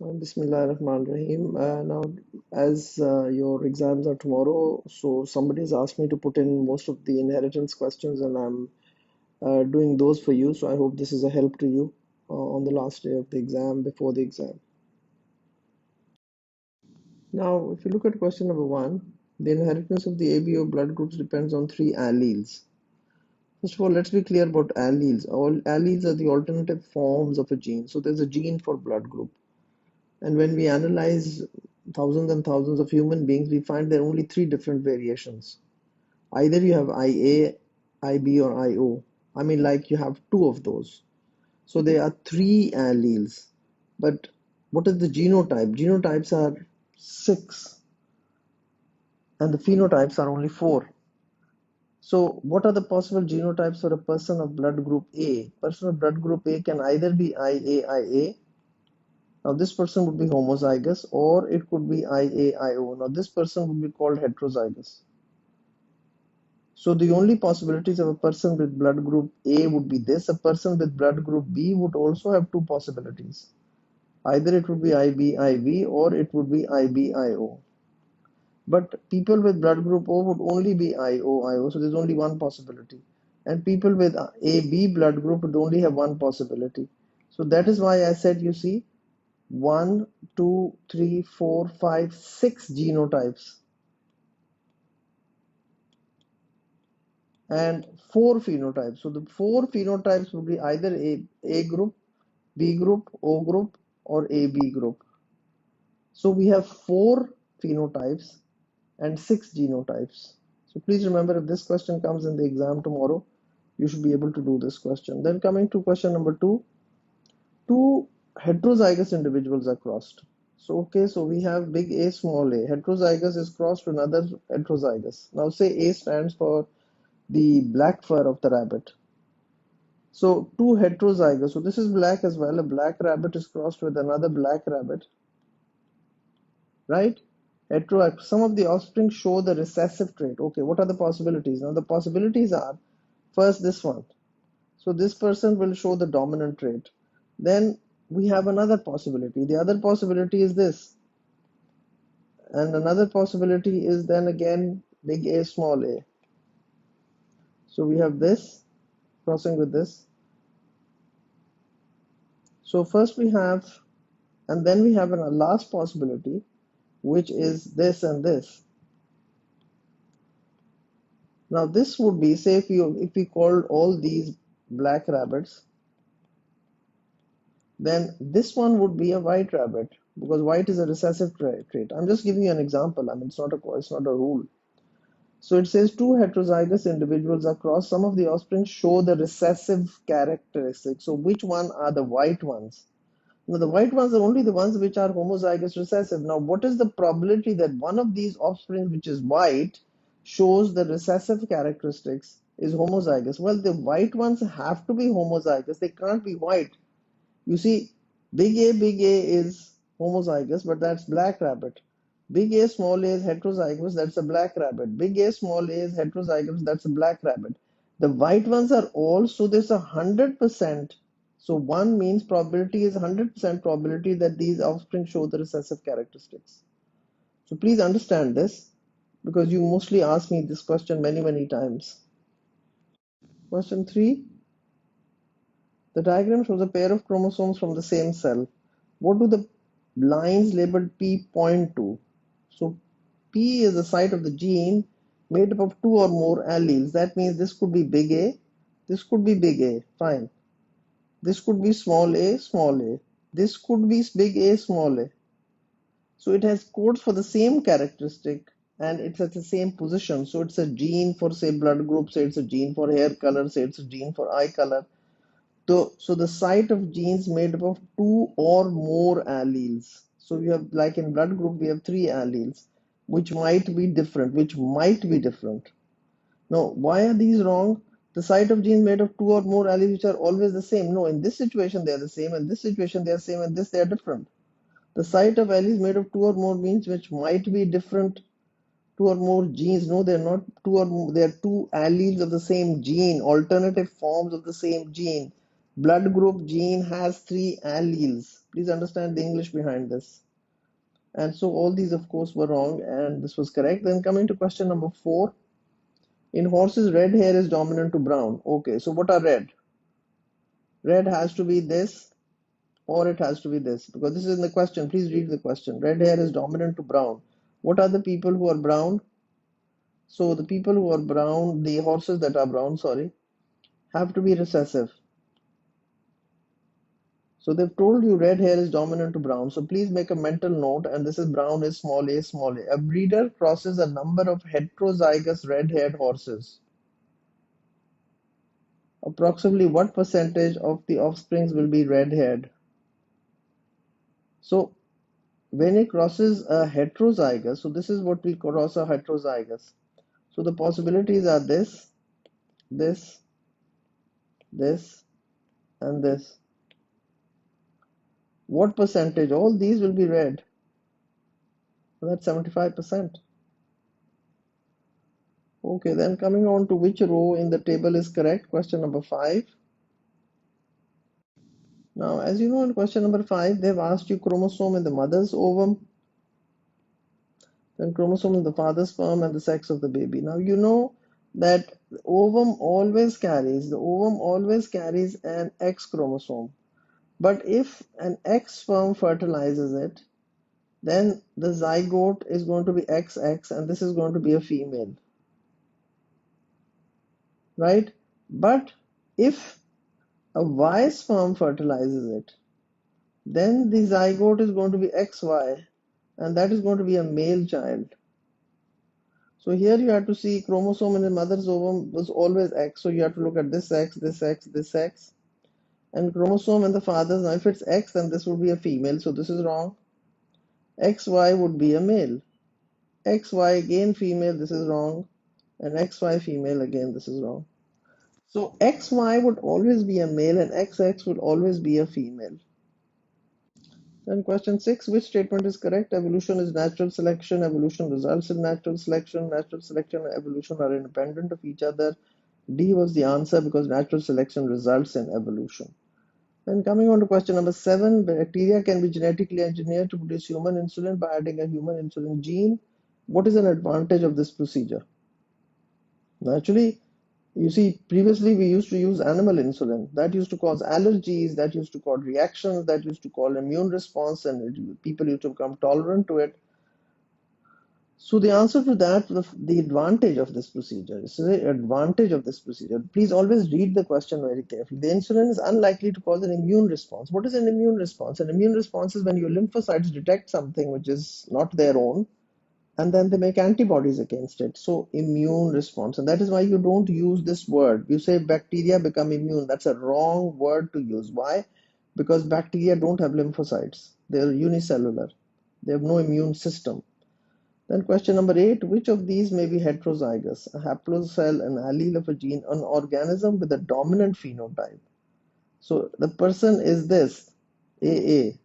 Bismillah ar-Rahman Rahim. Now, as your exams are tomorrow, so somebody's asked me to put in most of the inheritance questions, and I'm doing those for you. So I hope this is a help to you on the last day of the exam, before the exam. Now, if you look at question number one, the inheritance of the ABO blood groups depends on three alleles. First of all, let's be clear about alleles. All alleles are the alternative forms of a gene. So there's a gene for blood group. And when we analyze thousands and thousands of human beings, we find there are only three different variations. Either you have IA, IB, or IO. I mean, like you have two of those. So there are three alleles. But what is the genotype? Genotypes are six, and the phenotypes are only four. So what are the possible genotypes for a person of blood group A? Person of blood group A can either be IA. Now this person would be homozygous, or it could be IAIO. Now this person would be called heterozygous. So the only possibilities of a person with blood group A would be this. A person with blood group B would also have two possibilities. Either it would be IBIV or it would be IBIO. But people with blood group O would only be IOIO, so there's only one possibility. And people with AB blood group would only have one possibility. So that is why I said, you see, one, two, three, four, five, six genotypes and four phenotypes. So the four phenotypes would be either A group, B group, O group, or AB group. So we have four phenotypes and six genotypes. So please remember, if this question comes in the exam tomorrow, you should be able to do this question. Then coming to question number two heterozygous individuals are crossed. So okay, so we have big A, small a. Heterozygous is crossed to another heterozygous. Now say A stands for the black fur of the rabbit. So two heterozygous. So this is black as well. A black rabbit is crossed with another black rabbit, right? Some of the offspring show the recessive trait. Okay, what are the possibilities? Now the possibilities are, first this one. So this person will show the dominant trait. Then we have another possibility. The other possibility is this. And another possibility is then again big A, small a. So we have this crossing with this. So first we have, and then we have a last possibility, which is this and this. Now this would be, say if we called all these black rabbits, then this one would be a white rabbit, because white is a recessive trait. I'm just giving you an example. I mean, it's not a rule. So it says two heterozygous individuals are crossed. Some of the offspring show the recessive characteristics. So which one are the white ones? Now the white ones are only the ones which are homozygous recessive. Now what is the probability that one of these offspring, which is white, shows the recessive characteristics, is homozygous? Well, the white ones have to be homozygous. They can't be white. You see, big A is homozygous, but that's black rabbit. Big A small a is heterozygous, that's a black rabbit. Big A small a is heterozygous, that's a black rabbit. The white ones are all, so there's 100%. So one means probability is 100% probability that these offspring show the recessive characteristics. So please understand this, because you mostly ask me this question many times. Question 3. The diagram shows a pair of chromosomes from the same cell. What do the lines labeled P point to? So P is the site of the gene made up of two or more alleles. That means this could be big A, this could be big A, fine. This could be small a, small a. This could be big A, small a. So it has codes for the same characteristic and it's at the same position. So it's a gene for, say, blood group, say it's a gene for hair color, say it's a gene for eye color. So the site of genes made up of two or more alleles. So you have, like in blood group, we have three alleles, which might be different. Now, why are these wrong? The site of genes made of two or more alleles which are always the same. No, in this situation they are the same, in this situation they are same, and this they are different. The site of alleles made of two or more means which might be different, two or more genes. No, they're not two or more, they're two alleles of the same gene, alternative forms of the same gene. Blood group gene has three alleles. Please understand the English behind this. And so all these, of course, were wrong, and this was correct. Then coming to question number 4. In horses, red hair is dominant to brown. Okay, so what are red? Red has to be this, or it has to be this, because this is in the question. Please read the question. Red hair is dominant to brown. What are the people who are brown? So the people who are brown, the horses that are brown, sorry, have to be recessive. So they've told you red hair is dominant to brown. So please make a mental note, and this is brown is small a, small a. A breeder crosses a number of heterozygous red-haired horses. Approximately what percentage of the offsprings will be red-haired? So when it crosses a heterozygous, so this is what we cross a heterozygous. So the possibilities are this, this, this, and this. What percentage? All these will be red. So that's 75%. Okay, then coming on to which row in the table is correct? Question number 5. Now, as you know, in question number 5, they've asked you chromosome in the mother's ovum, then chromosome in the father's sperm, and the sex of the baby. Now, you know that the ovum always carries an X chromosome. But if an X sperm fertilizes it, then the zygote is going to be XX, and this is going to be a female, right? But if a Y sperm fertilizes it, then the zygote is going to be XY, and that is going to be a male child. So here you have to see chromosome in the mother's ovum was always X, so you have to look at this X, this X, this X. And chromosome in the father's, now if it's X, then this would be a female, so this is wrong. XY would be a male. XY again female, this is wrong. And XY female again, this is wrong. So XY would always be a male and XX would always be a female. Then question 6, which statement is correct? Evolution is natural selection. Evolution results in natural selection. Natural selection and evolution are independent of each other. D was the answer because natural selection results in evolution. Then coming on to question number 7, bacteria can be genetically engineered to produce human insulin by adding a human insulin gene. What is an advantage of this procedure? Naturally, you see, previously we used to use animal insulin. That used to cause allergies, that used to cause reactions, that used to cause immune response, and people used to become tolerant to it. So the answer to that, the advantage of this procedure, this is the advantage of this procedure. Please always read the question very carefully. The insulin is unlikely to cause an immune response. What is an immune response? An immune response is when your lymphocytes detect something which is not their own, and then they make antibodies against it. So immune response, and that is why you don't use this word. You say bacteria become immune. That's a wrong word to use. Why? Because bacteria don't have lymphocytes. They're unicellular. They have no immune system. Then question number 8, which of these may be heterozygous? A haplocell, an allele of a gene, an organism with a dominant phenotype. So the person is this, AA,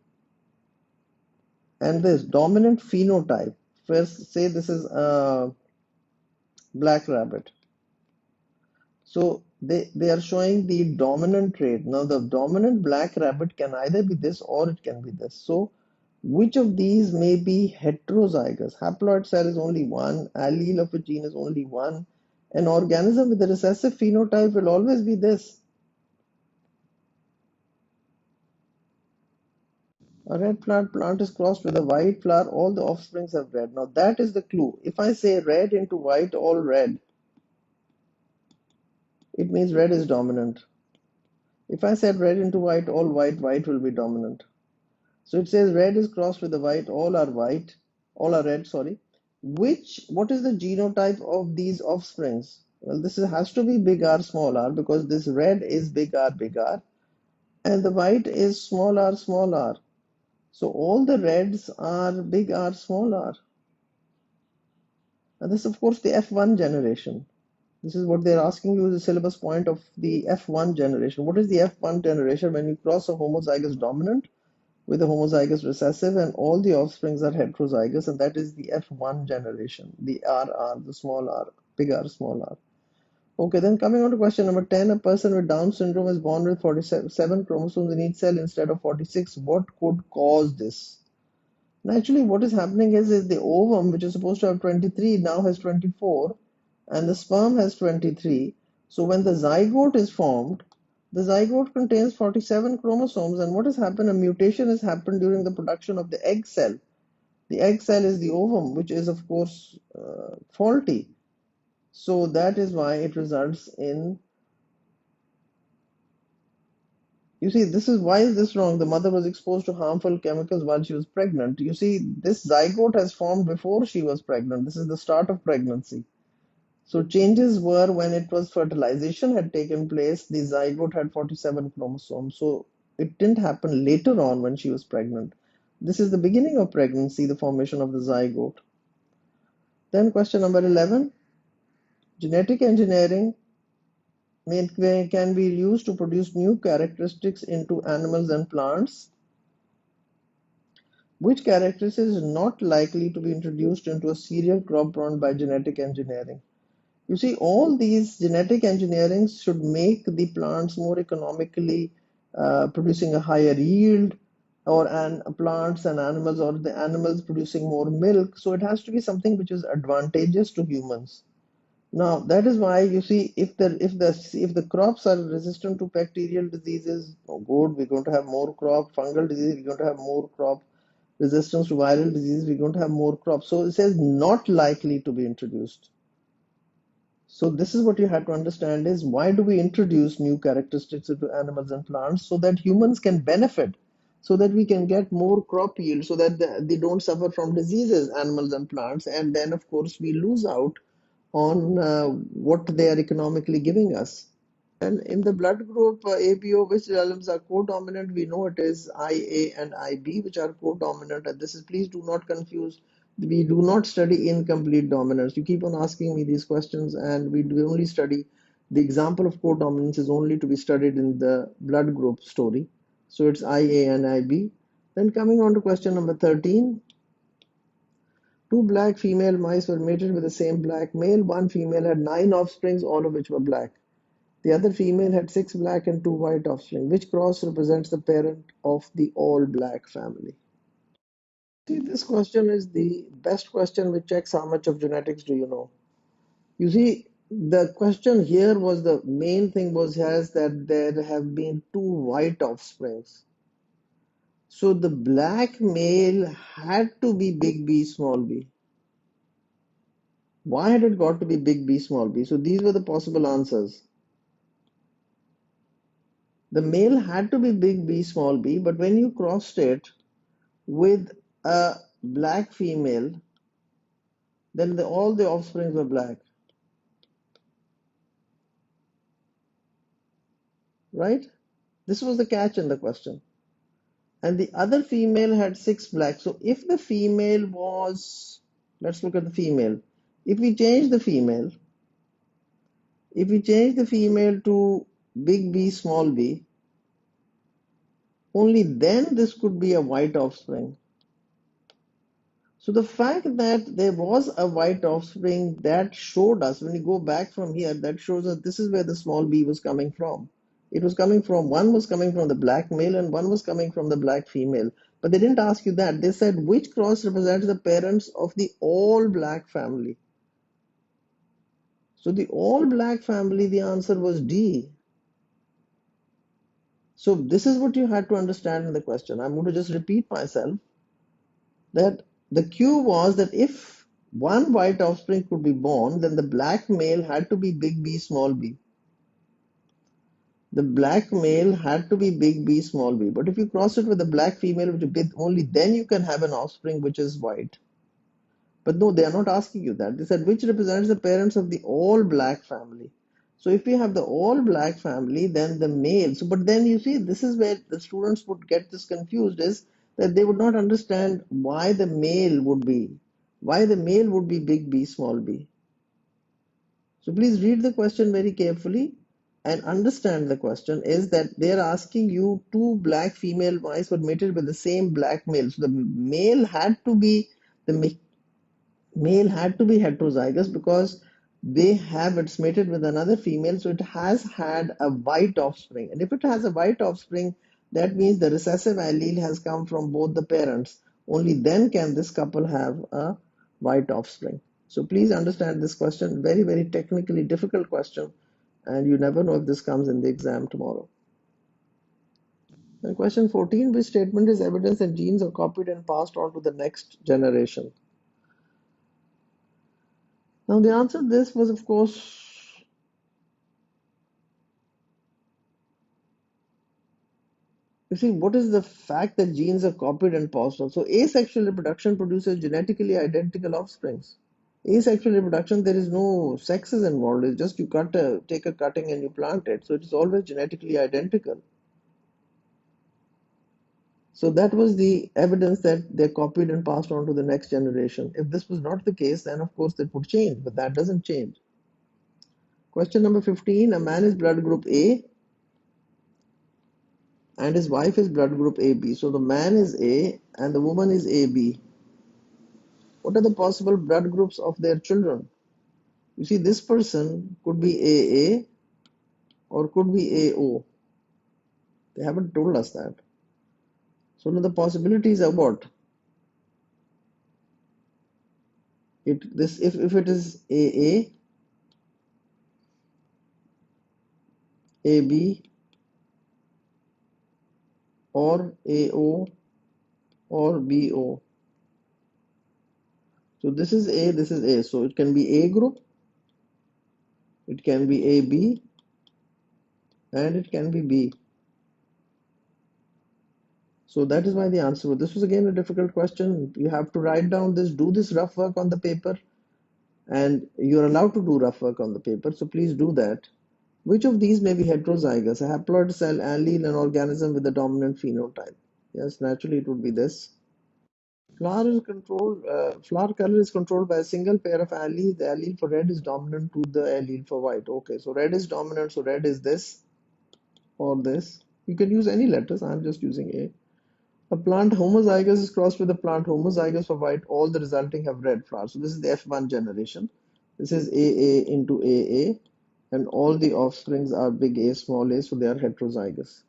and this dominant phenotype. First, say this is a black rabbit. So they are showing the dominant trait. Now the dominant black rabbit can either be this or it can be this. So which of these may be heterozygous? Haploid cell is only one, allele of a gene is only one. An organism with a recessive phenotype will always be this. A red plant is crossed with a white flower, all the offsprings have red. Now that is the clue. If I say red into white, all red, it means red is dominant. If I said red into white, all white, white will be dominant. So it says red is crossed with the white, all are red, sorry. What is the genotype of these offsprings? Well, has to be big R, small r, because this red is big R, and the white is small r. So all the reds are big R, small r. And this, of course, the F1 generation. This is what they're asking you, the syllabus point of the F1 generation. What is the F1 generation? When you cross a homozygous dominant with a homozygous recessive and all the offsprings are heterozygous, and that is the F1 generation, the RR, the small r, big R, small r. Okay, then coming on to question number 10, a person with Down syndrome is born with 47 chromosomes in each cell instead of 46. What could cause this? Naturally, what is happening is the ovum, which is supposed to have 23, now has 24, and the sperm has 23. So when the zygote is formed, the zygote contains 47 chromosomes, and what has happened? A mutation has happened during the production of the egg cell. The egg cell is the ovum, which is, of course, faulty. So that is why it results in. You see, this is why is this wrong? The mother was exposed to harmful chemicals while she was pregnant. You see, this zygote has formed before she was pregnant. This is the start of pregnancy. So changes were when it was fertilization had taken place, the zygote had 47 chromosomes. So it didn't happen later on when she was pregnant. This is the beginning of pregnancy, the formation of the zygote. Then question number 11, genetic engineering can be used to produce new characteristics into animals and plants. Which characteristic is not likely to be introduced into a cereal crop grown by genetic engineering? You see, all these genetic engineering should make the plants more economically producing a higher yield, or plants and animals, or the animals producing more milk. So it has to be something which is advantageous to humans. Now that is why you see, if the crops are resistant to bacterial diseases, oh, good, we're going to have more crop. Fungal disease, we're going to have more crop. Resistance to viral disease, we're going to have more crops. So it says not likely to be introduced. So this is what you have to understand is, why do we introduce new characteristics into animals and plants? So that humans can benefit, so that we can get more crop yield, so that they don't suffer from diseases, animals and plants, and then of course we lose out on what they are economically giving us. And in the blood group ABO, which elements are co-dominant? We know it is IA and IB, which are co-dominant. And this is, please do not confuse. We do not study incomplete dominance. You keep on asking me these questions, and we do only study the example of co-dominance is only to be studied in the blood group story. So it's IA and IB. Then coming on to question number 13. Two black female mice were mated with the same black male. One female had 9 offsprings, all of which were black. The other female had 6 black and 2 white offspring. Which cross represents the parent of the all black family? See, this question is the best question which checks how much of genetics do you know. You see, the question here was, the main thing was has that there have been 2 white offsprings. So the black male had to be big B, small b. Why had it got to be big B, small b? So these were the possible answers. The male had to be big B, small b, but when you crossed it with a black female, then all the offsprings were black, right? This was the catch in the question. And the other female had 6 black. So if the female was, let's look at the female. If we change the female, if we change the female to big B, small b, only then this could be a white offspring. So the fact that there was a white offspring, that showed us, when we go back from here, that shows us this is where the small b was coming from. It was coming from, one was coming from the black male and one was coming from the black female. But they didn't ask you that. They said which cross represents the parents of the all black family. So the all black family, the answer was D. So this is what you had to understand in the question. I'm going to just repeat myself, that the cue was that if one white offspring could be born, then the black male had to be big B, small b. The black male had to be big B, small b. But if you cross it with a black female, which is big, only then you can have an offspring which is white. But no, they are not asking you that. They said which represents the parents of the all black family. So if we have the all black family, then the male. So, but then you see, this is where the students would get this confused, is that they would not understand why the male would be big B, small b. So please read the question very carefully and understand the question is that they are asking you, two black female mice were mated with the same black male. So the male had to be the male had to be heterozygous, because they have it's mated with another female, so it has had a white offspring. And if it has a white offspring, that means the recessive allele has come from both the parents. Only then can this couple have a white offspring. So please understand this question, very, very technically difficult question, and you never know if this comes in the exam tomorrow. And question 14, which statement is evidence that genes are copied and passed on to the next generation? Now the answer to this was, of course, you see, what is the fact that genes are copied and passed on? So asexual reproduction produces genetically identical offsprings. Asexual reproduction, there is no sexes involved. It's just you take a cutting and you plant it. So it is always genetically identical. So that was the evidence that they're copied and passed on to the next generation. If this was not the case, then of course that would change, but that doesn't change. Question number 15, a man is blood group A and his wife is blood group AB. So the man is A and the woman is AB. What are the possible blood groups of their children? You see, this person could be AA or could be AO. They haven't told us that. So now the possibilities are what? If it is AA, AB, or AO or BO. So this is A, this is A. So it can be A group, it can be AB, and it can be B. So that is why the answer. This was again a difficult question. You have to write down this, do this rough work on the paper, and you're allowed to do rough work on the paper. So please do that. Which of these may be heterozygous? A haploid cell allele, an organism with a dominant phenotype. Yes, naturally it would be this. Flower color is controlled by a single pair of alleles. The allele for red is dominant to the allele for white. Okay, so red is dominant, so red is this or this. You can use any letters. I'm just using A. A plant homozygous is crossed with a plant homozygous for white. All the resulting have red flowers. So this is the F1 generation. This is AA into AA, and all the offsprings are big A, small a, so they are heterozygous.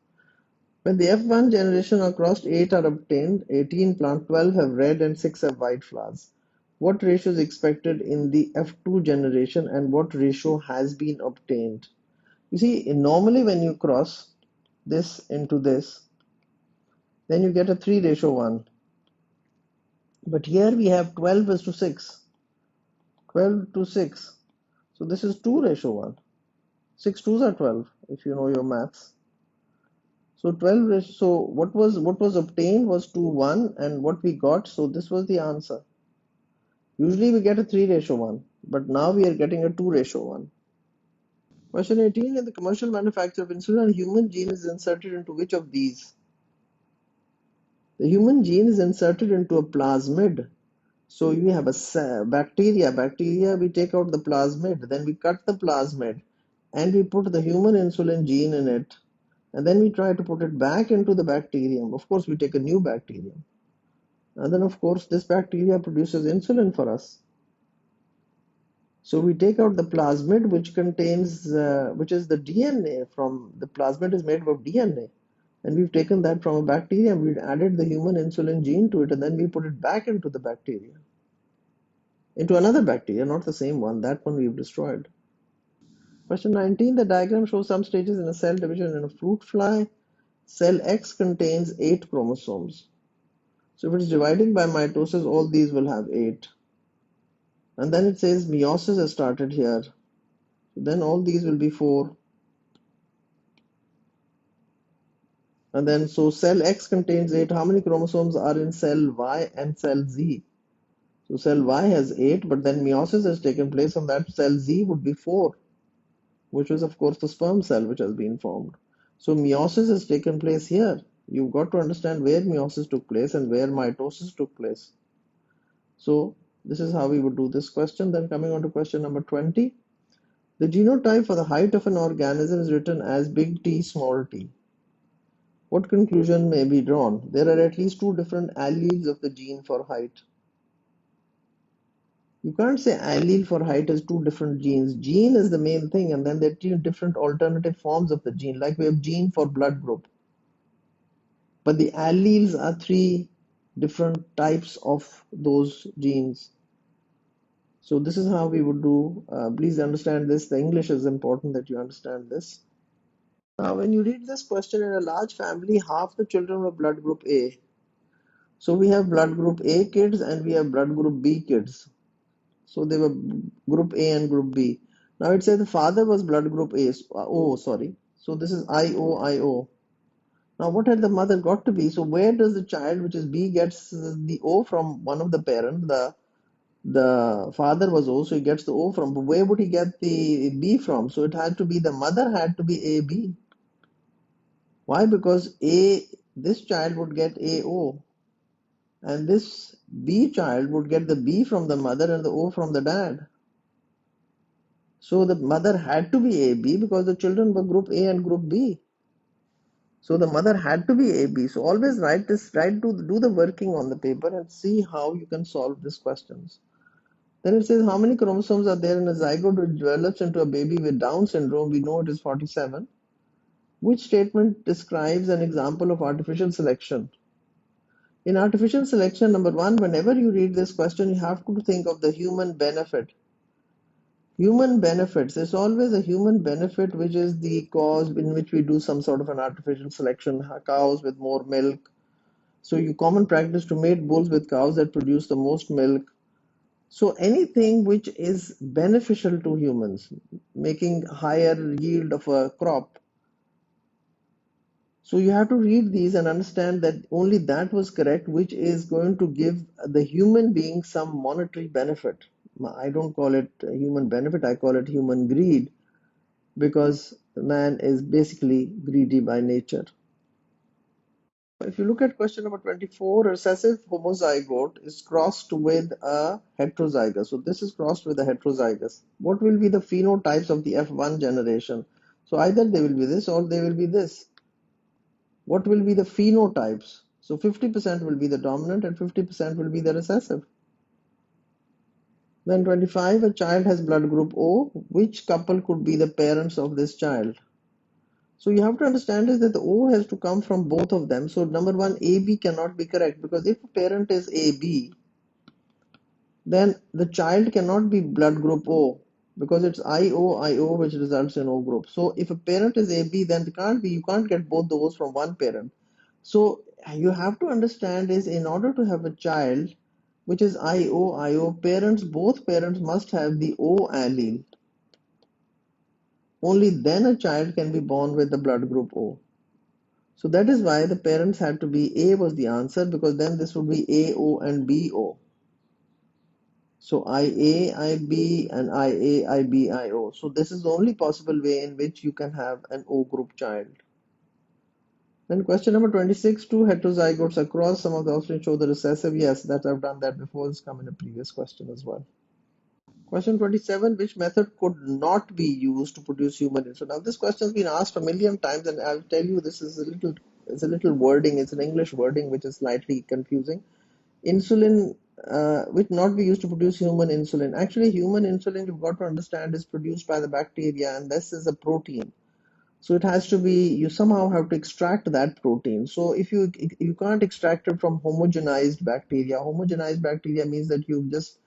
When the F1 generation are crossed, 8 are obtained, 18 plant, 12 have red and 6 have white flowers. What ratio is expected in the F2 generation and what ratio has been obtained? You see, normally when you cross this into this, then you get a 3:1. But here we have 12 is to 6. 12 to 6. So this is 2:1. 6 twos are 12 if you know your maths. So 12, so what was obtained was 2, 1, and what we got, so this was the answer. Usually we get a 3:1, but now we are getting a 2:1. Question 18, in the commercial manufacture of insulin, a human gene is inserted into which of these? The human gene is inserted into a plasmid. So you have a bacteria, we take out the plasmid, then we cut the plasmid and we put the human insulin gene in it, and then we try to put it back into the bacterium. Of course, we take a new bacterium, and then of course this bacteria produces insulin for us. So we take out the plasmid, which contains, which is the DNA from the plasmid is made of DNA, and we've taken that from a bacteria, we've added the human insulin gene to it, and then we put it back into the bacteria, into another bacteria, not the same one. That one we've destroyed. Question 19. The diagram shows some stages in a cell division in a fruit fly. Cell X contains 8 chromosomes. So if it's dividing by mitosis, all these will have 8. And then it says meiosis has started here. So then all these will be 4. And then so cell X contains 8. How many chromosomes are in cell Y and cell Z? So cell Y has 8, but then meiosis has taken place on that. Cell Z would be 4, which was of course the sperm cell which has been formed. So meiosis has taken place here. You've got to understand where meiosis took place and where mitosis took place. So this is how we would do this question. Then coming on to question number 20. The genotype for the height of an organism is written as big T, small t. What conclusion may be drawn? There are at least 2 different alleles of the gene for height. You can't say allele for height is two different genes. Gene is the main thing, and then there are two different alternative forms of the gene, like we have gene for blood group. But the alleles are three different types of those genes. So this is how we would do. Please understand this. The English is important that you understand this. Now, when you read this question, in a large family, half the children were blood group A. So we have blood group A kids and we have blood group B kids. So they were group A and group B. Now it says the father was blood group A. O, sorry. So this is IO. Now what had the mother got to be? So where does the child, which is B, gets the O from one of the parents? The father was O, so he gets the O from. But where would he get the B from? So it had to be the mother had to be AB. Why? Because this child would get AO, and this B child would get the B from the mother and the O from the dad. So the mother had to be AB because the children were group A and group B. So the mother had to be AB. So always write this, try to do the working on the paper and see how you can solve these questions. Then it says how many chromosomes are there in a zygote which develops into a baby with Down syndrome? We know it is 47. Which statement describes an example of artificial selection? In artificial selection, number one, whenever you read this question, you have to think of the human benefit. Human benefits. There's always a human benefit which is the cause in which we do some sort of an artificial selection. Cows with more milk. So you common practice to mate bulls with cows that produce the most milk. So anything which is beneficial to humans, making higher yield of a crop. So you have to read these and understand that only that was correct, which is going to give the human being some monetary benefit. I don't call it human benefit, I call it human greed, because man is basically greedy by nature. If you look at question number 24, recessive homozygote is crossed with a heterozygous. So this is crossed with a heterozygous. What will be the phenotypes of the F1 generation? So either they will be this or they will be this. What will be the phenotypes? So 50% will be the dominant and 50% will be the recessive. Then 25, a child has blood group O. Which couple could be the parents of this child? So you have to understand is that the O has to come from both of them. So number one, AB cannot be correct because if a parent is AB, then the child cannot be blood group O because it's IO which results in O group. So if a parent is AB, then it can't be, you can't get both the O's from one parent. So you have to understand is in order to have a child which is IO, both parents must have the O allele. Only then a child can be born with the blood group O. So that is why the parents had to be A was the answer because then this would be AO and BO. So IA, IB and IA, IB, IO. So this is the only possible way in which you can have an O group child. Then question number 26, two heterozygotes across some of the offspring show the recessive. Yes, that I've done that before. It's come in a previous question as well. Question 27, which method could not be used to produce human insulin? Now this question has been asked a million times and I'll tell you this is a little wording, it's an English wording which is slightly confusing. Insulin which not be used to produce human insulin. Actually human insulin you've got to understand is produced by the bacteria and this is a protein. So it has to be, you somehow have to extract that protein. So if you can't extract it from homogenized bacteria. Homogenized bacteria means that you've just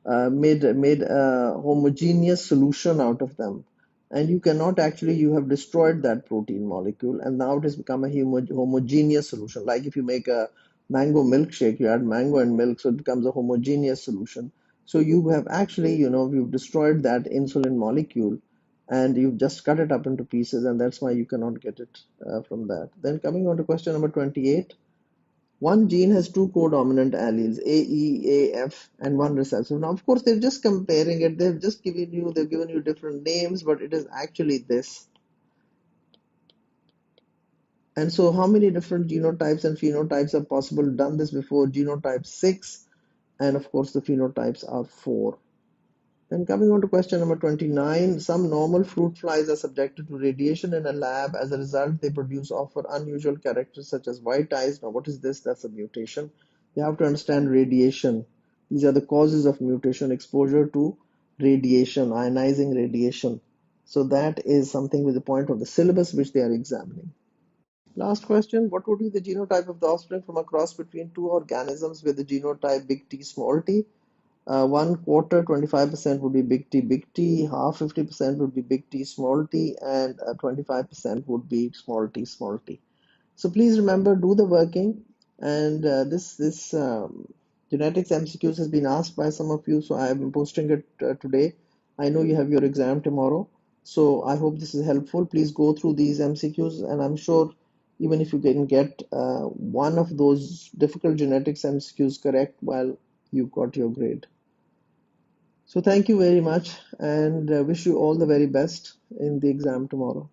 made a homogeneous solution out of them, and you cannot actually, you have destroyed that protein molecule and now it has become a homogeneous solution. Like if you make a mango milkshake, you add mango and milk, so it becomes a homogeneous solution. So you have actually, you've destroyed that insulin molecule and you've just cut it up into pieces, and that's why you cannot get it from that. Then coming on to question number 28, one gene has two codominant alleles, A, E, A, F, and one recessive. Now, of course, they're just comparing it. They've given you different names, but it is actually this. And so, how many different genotypes and phenotypes are possible? Done this before. Genotype 6, and of course, the phenotypes are 4. Then coming on to question number 29, some normal fruit flies are subjected to radiation in a lab. As a result, they offer unusual characters such as white eyes. Now, what is this? That's a mutation. You have to understand radiation. These are the causes of mutation: exposure to radiation, ionizing radiation. So that is something with the point of the syllabus which they are examining. Last question: what would be the genotype of the offspring from a cross between two organisms with the genotype big T, small t? One quarter, 25% would be big T, half 50% would be big T, small t, and 25% would be small t, small t. So please remember, do the working. And this genetics MCQs has been asked by some of you, so I am posting it today. I know you have your exam tomorrow, so I hope this is helpful. Please go through these MCQs, and I'm sure even if you can get one of those difficult genetics MCQs correct, well, you got your grade. So thank you very much, and wish you all the very best in the exam tomorrow.